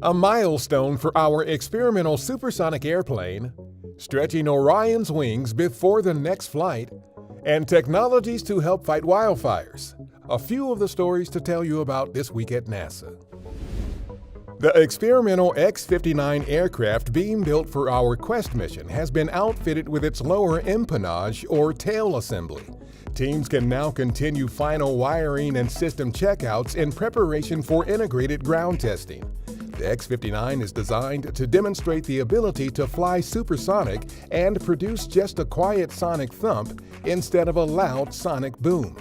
A milestone for our experimental supersonic airplane, stretching Orion's wings before the next flight, and technologies to help fight wildfires. A few of the stories to tell you about this week at NASA. The experimental X-59 aircraft being built for our Quest mission has been outfitted with its lower empennage or tail assembly. Teams can now continue final wiring and system checkouts in preparation for integrated ground testing. The X-59 is designed to demonstrate the ability to fly supersonic and produce just a quiet sonic thump instead of a loud sonic boom.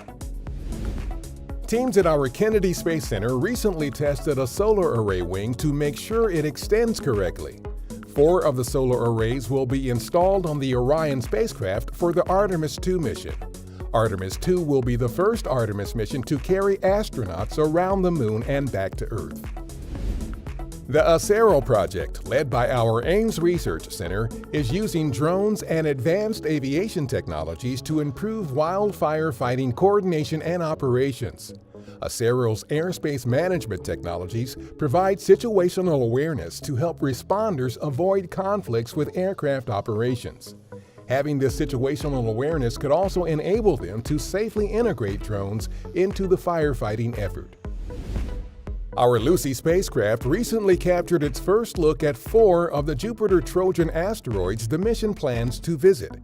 Teams at our Kennedy Space Center recently tested a solar array wing to make sure it extends correctly. 4 of the solar arrays will be installed on the Orion spacecraft for the Artemis II mission. Artemis II will be the first Artemis mission to carry astronauts around the Moon and back to Earth. The Acero project, led by our Ames Research Center, is using drones and advanced aviation technologies to improve wildfire fighting coordination and operations. Acero's airspace management technologies provide situational awareness to help responders avoid conflicts with aircraft operations. Having this situational awareness could also enable them to safely integrate drones into the firefighting effort. Our Lucy spacecraft recently captured its first look at 4 of the Jupiter Trojan asteroids the mission plans to visit.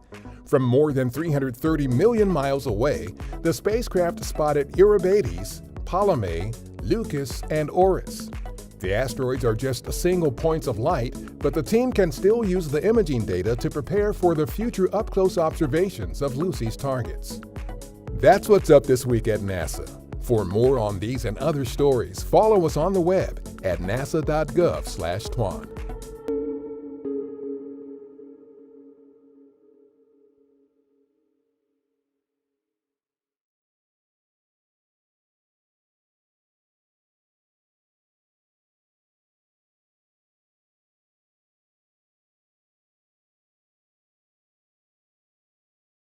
From more than 330 million miles away, the spacecraft spotted Eurybates, Ptolemy, Lucas, and Oris. The asteroids are just single points of light, but the team can still use the imaging data to prepare for the future up-close observations of Lucy's targets. That's what's up this week at NASA. For more on these and other stories, follow us on the web at nasa.gov/twan.